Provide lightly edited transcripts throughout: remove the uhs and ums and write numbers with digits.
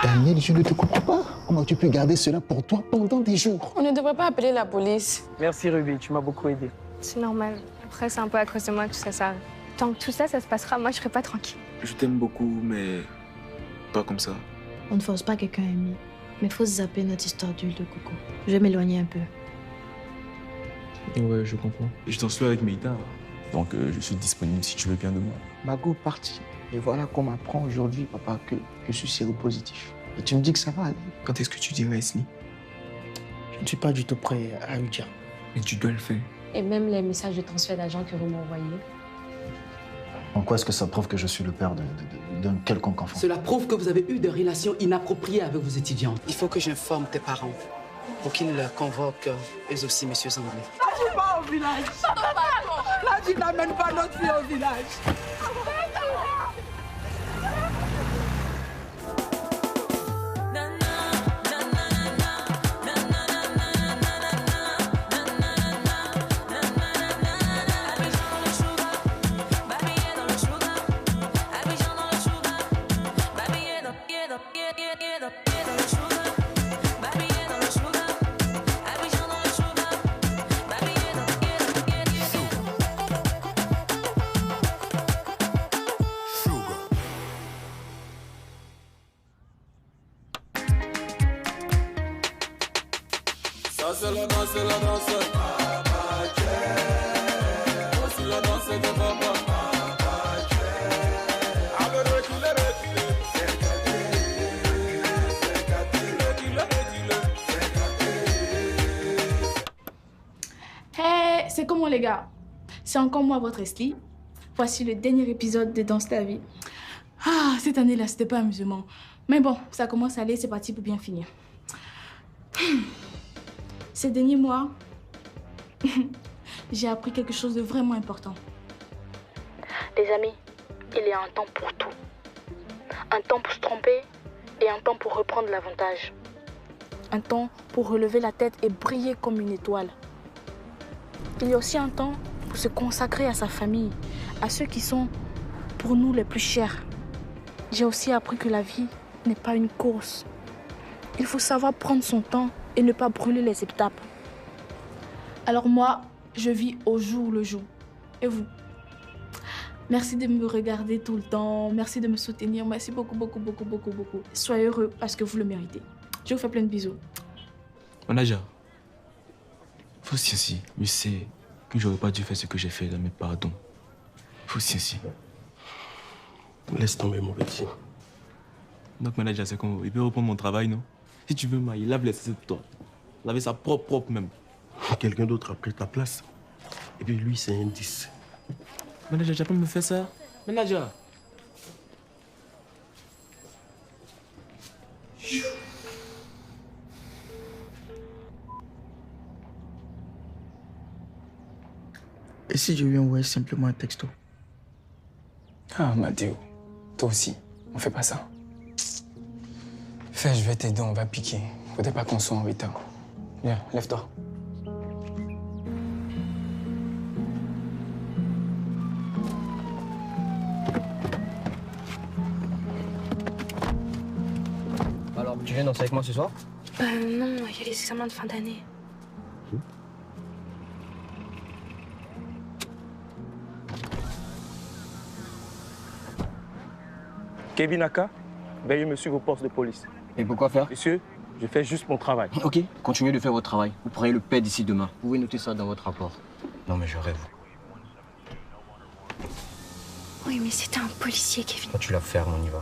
Daniel, je ne te comprends pas. Comment tu peux garder cela pour toi pendant des jours? On ne devrait pas appeler la police. Merci Ruby, tu m'as beaucoup aidé. C'est normal. Après, c'est un peu à cause de moi que tout ça arrive. Tant que tout ça, ça se passera, moi, je serai pas tranquille. Je t'aime beaucoup, mais pas comme ça. On ne force pas quelqu'un à aimer. Mais faut zapper notre histoire d'huile de coco. Je vais m'éloigner un peu. Ouais, je comprends. Je t'en suis avec Meïta. Donc, je suis disponible si tu veux bien de moi. Mago parti. Et voilà qu'on m'apprend aujourd'hui, papa, que je suis séropositif. Et tu me dis que ça va aller. Quand est-ce que tu dirais, Leslie? Je ne suis pas du tout prêt à lui dire. Mais tu dois le faire. Et même les messages de transfert d'argent que vous m'envoyez. En quoi est-ce que ça prouve que je suis le père d'un quelconque enfant? Cela prouve que vous avez eu des relations inappropriées avec vos étudiants. Il faut que j'informe tes parents pour qu'ils convoquent eux aussi, monsieur Zanglais. Là, pas au village. Là, tu n'amènes pas notre fille au village. C'est la danse, c'est la danse. C'est la danse de papa. Hey, c'est comment les gars? C'est encore moi, votre Leslie. Voici le dernier épisode de Danse ta vie. Ah, cette année-là, c'était pas amusement. Mais bon, ça commence à aller, c'est parti pour bien finir. Ces derniers mois, j'ai appris quelque chose de vraiment important. Les amis, il y a un temps pour tout. Un temps pour se tromper et un temps pour reprendre l'avantage. Un temps pour relever la tête et briller comme une étoile. Il y a aussi un temps pour se consacrer à sa famille, à ceux qui sont pour nous les plus chers. J'ai aussi appris que la vie n'est pas une course. Il faut savoir prendre son temps et ne pas brûler les étapes. Alors moi, je vis au jour le jour. Et vous? Merci de me regarder tout le temps. Merci de me soutenir. Merci beaucoup, beaucoup, beaucoup, beaucoup, beaucoup. Soyez heureux parce que vous le méritez. Je vous fais plein de bisous. Manager, faut aussi, je sais que j'aurais pas dû faire ce que j'ai fait là, mais pardon. Faut aussi. Laisse tomber, mon petit. Donc, manager, c'est comme il peut reprendre mon travail, non? Si tu veux, il lave les pour toi. Laver sa propre même. Quelqu'un d'autre a pris ta place. Et puis lui, c'est un 10. Manager, tu vas pas me faire ça? Manager! Et si je lui envoyais simplement un texto? Ah, Mathéo, toi aussi, on fait pas ça. Fais, je vais t'aider, on va piquer. Faudrait pas qu'on soit en retard. Viens, lève-toi. Alors, tu viens danser avec moi ce soir? Non, il y a les examens de fin d'année. Kevin Aka, veuillez me suivre au poste de police. Et pourquoi faire? Monsieur, je fais juste mon travail. Ok, continuez de faire votre travail. Vous pourrez le paix d'ici demain. Vous pouvez noter ça dans votre rapport. Non, mais je rêve. Oui, mais c'était un policier, Kevin. Quand tu la fermes, on y va.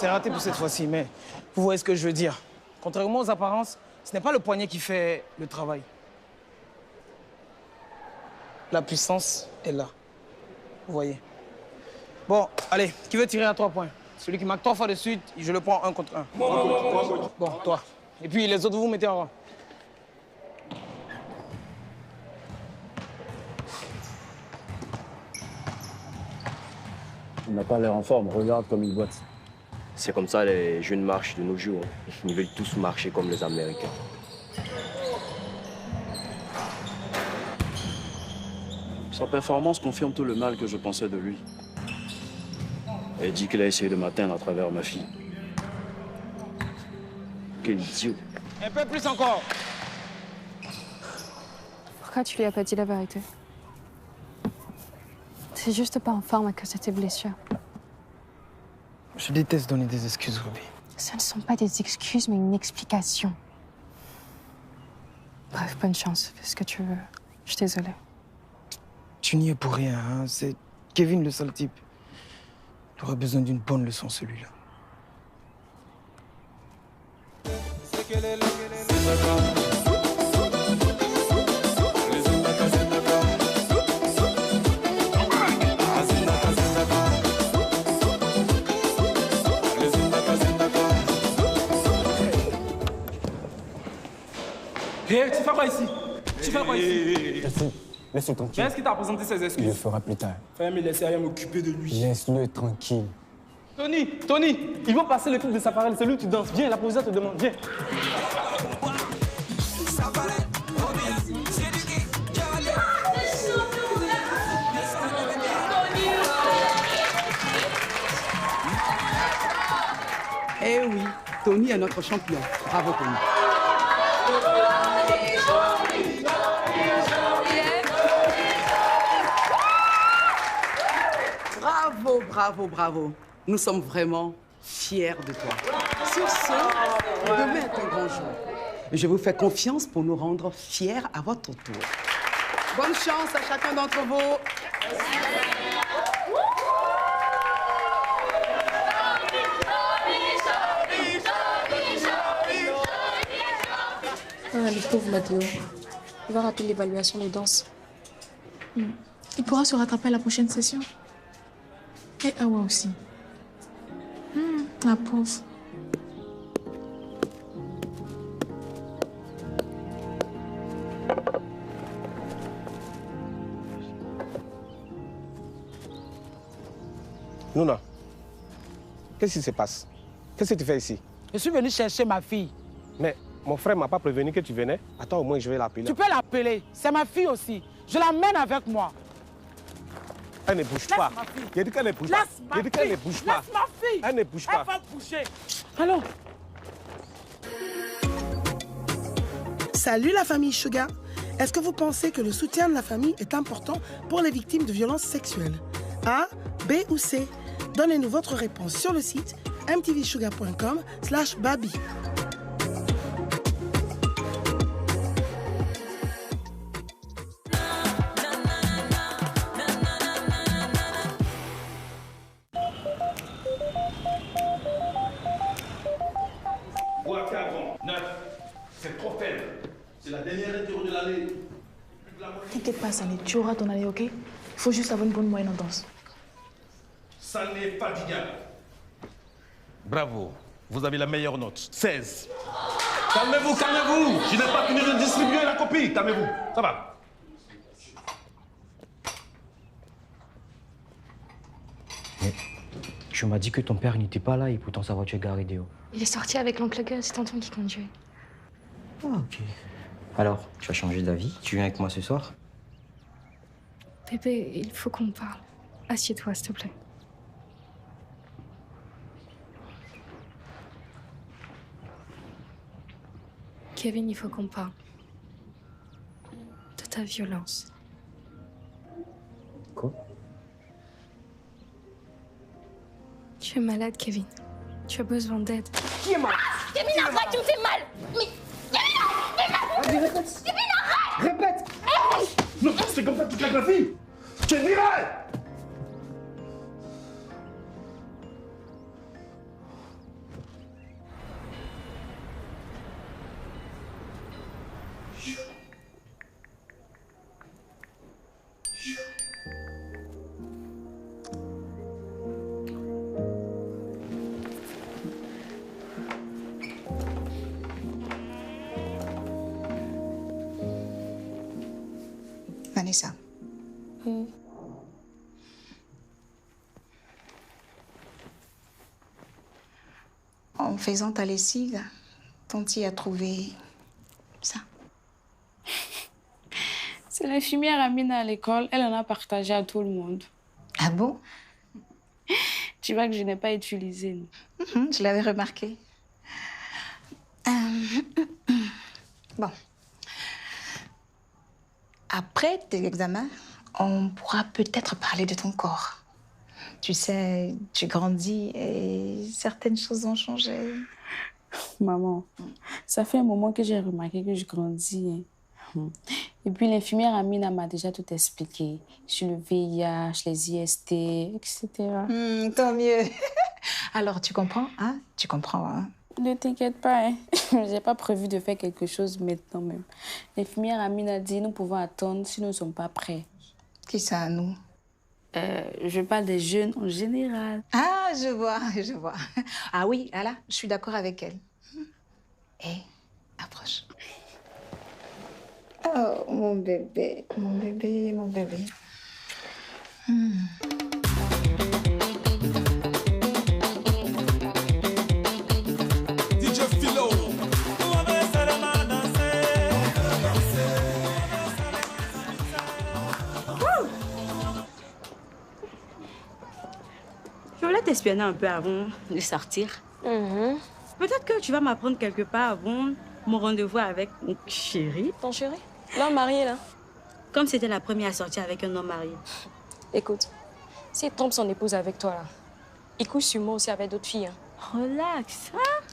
c'est raté pour cette fois-ci, mais vous voyez ce que je veux dire. Contrairement aux apparences, ce n'est pas le poignet qui fait le travail. La puissance est là. Vous voyez. Bon, allez, qui veut tirer à 3 points? Celui qui marque 3 fois de suite, je le prends 1 contre 1. Bon, toi. Et puis les autres, vous mettez en rang. Il n'a pas l'air en forme, regarde comme il boite. C'est comme ça les jeunes marchent de nos jours. Ils veulent tous marcher comme les Américains. Sa performance confirme tout le mal que je pensais de lui. Elle dit qu'il a essayé de m'atteindre à travers ma fille. Quel idiot. Un peu plus encore. Pourquoi tu lui as pas dit la vérité? C'est juste pas en forme à cause de tes blessures. Je déteste donner des excuses, Ruby. Ce ne sont pas des excuses, mais une explication. Bref, bonne chance. Fais ce que tu veux. Je suis désolée. Tu n'y es pour rien, hein. C'est Kevin le sale type. Il aurait besoin d'une bonne leçon, celui-là. Hé, tu fais quoi ici? Tu fais quoi ici? Laisse-le tranquille. Mais est-ce qu'il t'a présenté ses excuses? Il le fera plus tard. Fais me laisser rien m'occuper de lui. Laisse-le tranquille. Tony, il va passer le clip de sa parole. C'est lui où tu danses. Viens, la position te demande. Viens. Eh oui, Tony est notre champion. Bravo, Tony. Bravo, bravo, bravo. Nous sommes vraiment fiers de toi. Sur ce, demain est un grand jour. Je vous fais confiance pour nous rendre fiers à votre tour. Bonne chance à chacun d'entre vous. Ah, le pauvre Mathéo. Il va rater l'évaluation de danse. Il pourra se rattraper à la prochaine session. Et Awa aussi. La pauvre. Nouna, qu'est-ce qui se passe? Qu'est-ce que tu fais ici? Je suis venu chercher ma fille. Mais mon frère m'a pas prévenu que tu venais. Attends, au moins je vais l'appeler. Tu peux l'appeler. C'est ma fille aussi. Je l'emmène avec moi. Elle ne bouge pas. Il a dit qu'elle ne bouge pas. Il a dit qu'elle ne bouge pas. Laisse ma fille. Elle ne bouge pas. Elle va bouger. Allons. Salut la famille Sugar. Est-ce que vous pensez que le soutien de la famille est important pour les victimes de violences sexuelles? A, B ou C? Donnez-nous votre réponse sur le site mtvsugar.com/baby. C'est trop faible. C'est la dernière interro de l'année. T'inquiète pas, Sané, tu auras ton année, ok? Il faut juste avoir une bonne moyenne en danse. Ça n'est fatigable. Bravo. Vous avez la meilleure note. 16. Calmez-vous, calmez-vous. Je n'ai pas fini de distribuer la copie. Calmez-vous. Ça va. Mais tu m'as dit que ton père n'était pas là et pourtant sa voiture est garée dehors. Il est sorti avec l'oncle Gus, c'est tonton qui conduit. Ah, ok. Alors, tu as changé d'avis? Tu viens avec moi ce soir? Bébé, il faut qu'on parle. Assieds-toi, s'il te plaît. Kevin, il faut qu'on parle. De ta violence. Quoi? Tu es malade, Kevin. Tu as besoin d'aide. Qui est malade? Kevin, arrête, tu me fais mal. Mais... Vas-y, répète. Kevin, arrête. Répète. Non, c'est comme ça toute la fille. Tu es viré. Vanessa. En faisant ta lessive, Tanti a trouvé ça. C'est l'infirmière Amina à l'école. Elle en a partagé à tout le monde. Ah bon? Tu vois que je n'ai pas utilisé. Je l'avais remarqué. Bon. Après tes examens, on pourra peut-être parler de ton corps. Tu sais, tu grandis et certaines choses ont changé. Maman, ça fait un moment que j'ai remarqué que je grandis. Et puis l'infirmière Amina m'a déjà tout expliqué sur le VIH, les IST, etc. Tant mieux. Alors, tu comprends, hein? Tu comprends, hein? Ne t'inquiète pas, hein. J'ai pas prévu de faire quelque chose maintenant même. L'infirmière Amina a dit nous pouvons attendre si nous ne sommes pas prêts. Qui ça, nous? Je parle des jeunes en général. Ah, je vois, je vois. Ah oui, là, je suis d'accord avec elle. Hé, approche. Oh, mon bébé, mon bébé, mon bébé. DJ Philo. Je voulais t'espionner un peu avant de sortir. Peut-être que tu vas m'apprendre quelque part avant mon rendez-vous avec mon chéri. Ton chéri? L'homme marié, là. Comme c'était la première sortie avec un homme marié. Écoute, s'il trompe son épouse avec toi, là, il couche sur moi aussi avec d'autres filles. Hein. Relax, hein?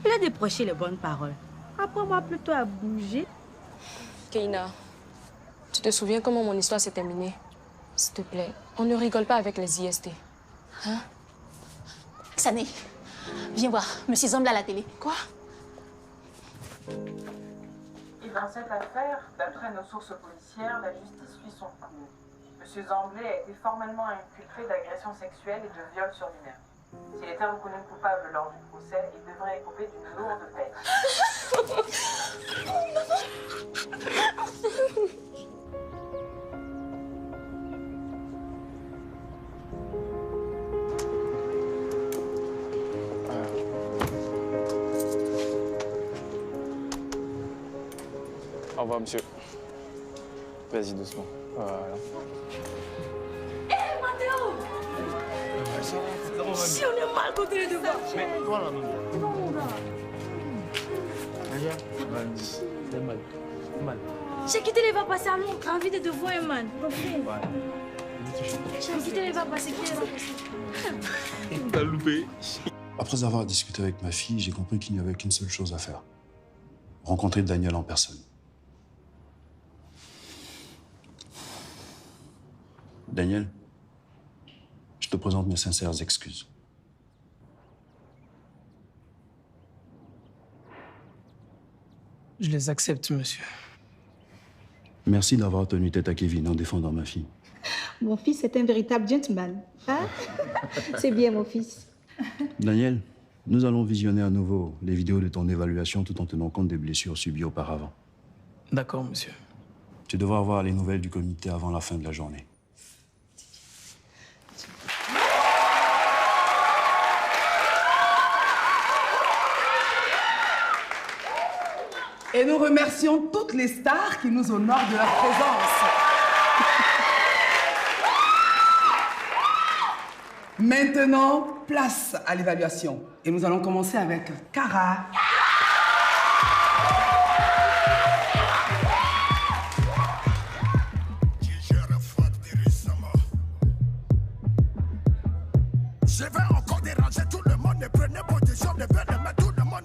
Il a déproché les bonnes paroles. Apprends-moi plutôt à bouger. Keina, tu te souviens comment mon histoire s'est terminée? S'il te plaît, on ne rigole pas avec les IST. Hein? Sané, viens voir. Monsieur Zambla à la télé. Quoi? Et dans cette affaire, d'après nos sources policières, la justice suit son cours. Monsieur Zamblé a été formellement inculpé d'agression sexuelle et de viol sur mineur. S'il était reconnu coupable lors du procès, il devrait écoper d'une lourde peine. Au revoir, monsieur. Vas-y, doucement. Voilà. Hé, Mathéo! Si on est mal contre les deux gars. Mais toi, là, C'est mal. J'ai quitté les vagues passer à Londres. J'ai envie de te voir, man. J'ai quitté les vagues passer. T'as loupé. Après avoir discuté avec ma fille, j'ai compris qu'il n'y avait qu'une seule chose à faire. Rencontrer Daniel en personne. Daniel, je te présente mes sincères excuses. Je les accepte, monsieur. Merci d'avoir tenu tête à Kevin en défendant ma fille. Mon fils est un véritable gentleman. Hein? C'est bien, mon fils. Daniel, nous allons visionner à nouveau les vidéos de ton évaluation tout en tenant compte des blessures subies auparavant. D'accord, monsieur. Tu devras avoir les nouvelles du comité avant la fin de la journée. Et nous remercions toutes les stars qui nous honorent de leur présence. Maintenant, place à l'évaluation. Et nous allons commencer avec Cara. Je vais encore déranger tout le monde. Ne prenez position, ne venez mettre tout le monde.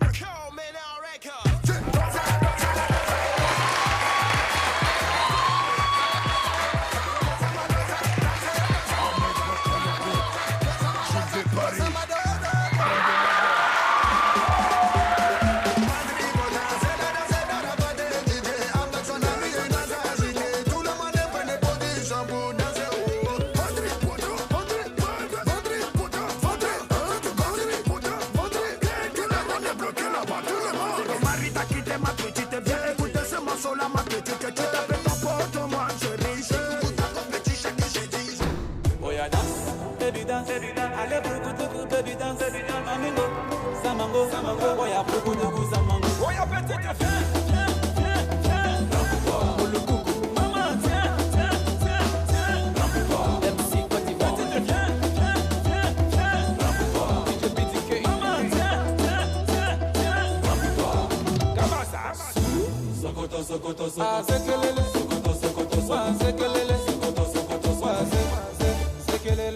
Oya dance, baby dance. Allez beaucoup de baby dance. Mamingo, samango, samango. Oya beaucoup de samango. Oya petite viens. Le coucou, maman tiens. MC quand il va te viens. DJ BTK, maman tiens. Comment ça? Sokoto, sokoto, sokoto. Ah c'est que les sokoto, sokoto, sokoto. C'est que les sokoto, sokoto, sokoto. C'est que les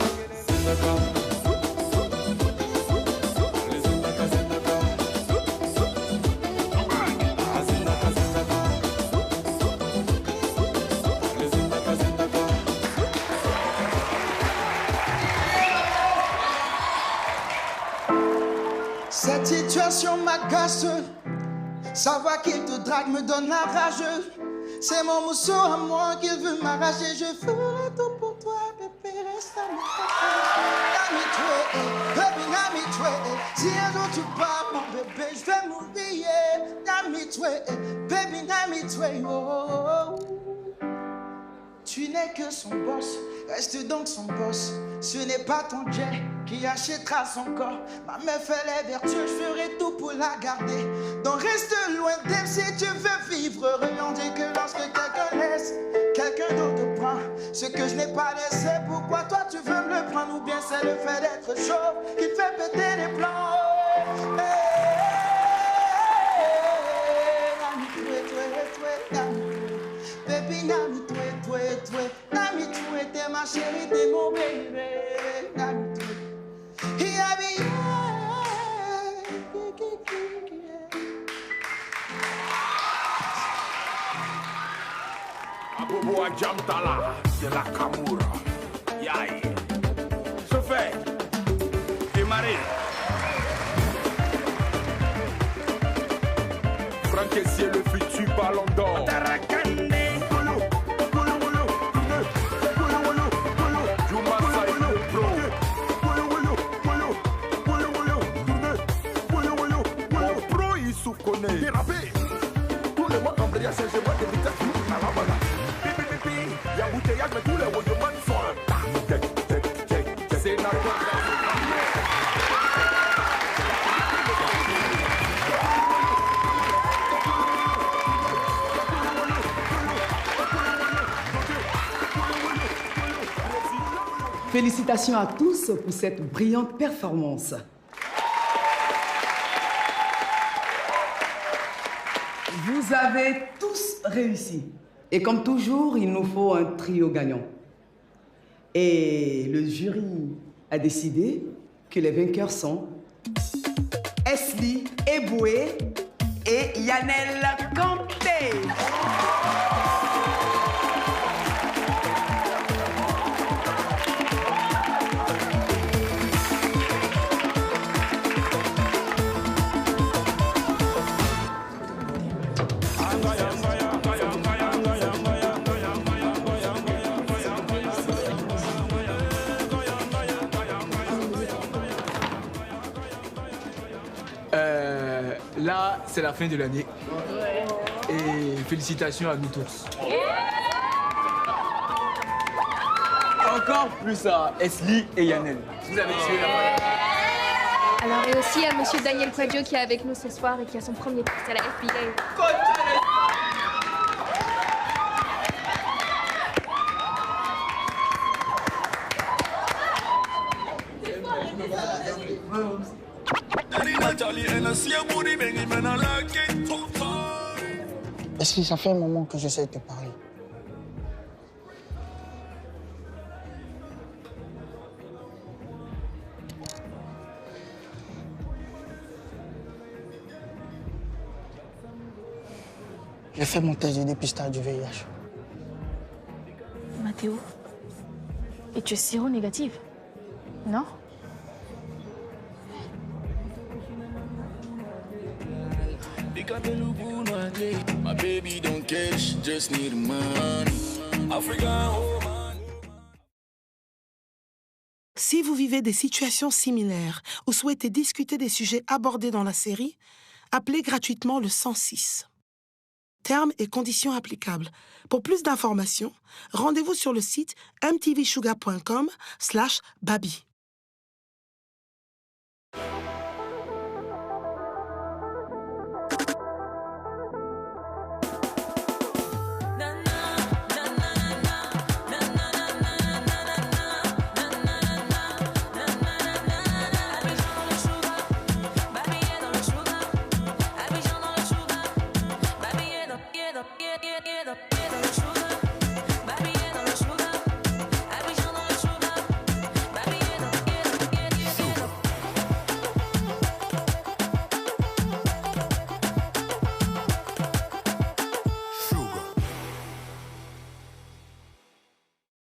Cette situation m'agace. Savoir qu'il te drague me donne la rage. C'est mon mousseau à moi qui veut m'arracher. Je ferai tout pour toi, bébé, reste à moi. Baby, si un jour tu pars, mon bébé, je vais mourir. Baby, oh. Tu n'es que son boss, reste donc son boss. Ce n'est pas ton jet qui achètera son corps. Ma meuf, elle est vertueuse, je ferai tout pour la garder. Donc reste loin d'elle si tu veux vivre heureux. On dit que lorsque quelqu'un laisse, quelqu'un d'autre prend ce que je n'ai pas laissé. Pourquoi toi tu veux me le prendre? Ou bien c'est le fait d'être chaud qui fait péter les plans. Baby, nami toi, t'es ma chérie, t'es mon bébé. Nami toi, Abobo Adjamtala, c'est la Kamura. Yaï. Chauffeur, démarrez. Franck Essier, le futur ballon d'or. Dérapé, tout le monde embrayage, je vois des visages à la bala. Il y a bouteillage, mais tous les woyomans sont c'est la Félicitations à tous pour cette brillante performance. Vous avez tous réussi. Et comme toujours, il nous faut un trio gagnant. Et le jury a décidé que les vainqueurs sont Esli Eboué et Yanel Kanté. Là, c'est la fin de l'année. Et félicitations à nous tous. Encore plus à Esli et Yanel. Vous avez tué la moyenne. Alors, et aussi à monsieur Daniel Quadio qui est avec nous ce soir et qui a son premier poste à la FBI. Est-ce que ça fait un moment que j'essaie de te parler? J'ai fait mon test de dépistage du VIH. Mathéo, et tu es séronégative, non? My baby don't care, she just need money. Si vous vivez des situations similaires ou souhaitez discuter des sujets abordés dans la série, appelez gratuitement le 106. Termes et conditions applicables. Pour plus d'informations, rendez-vous sur le site mtvsugar.com/babi.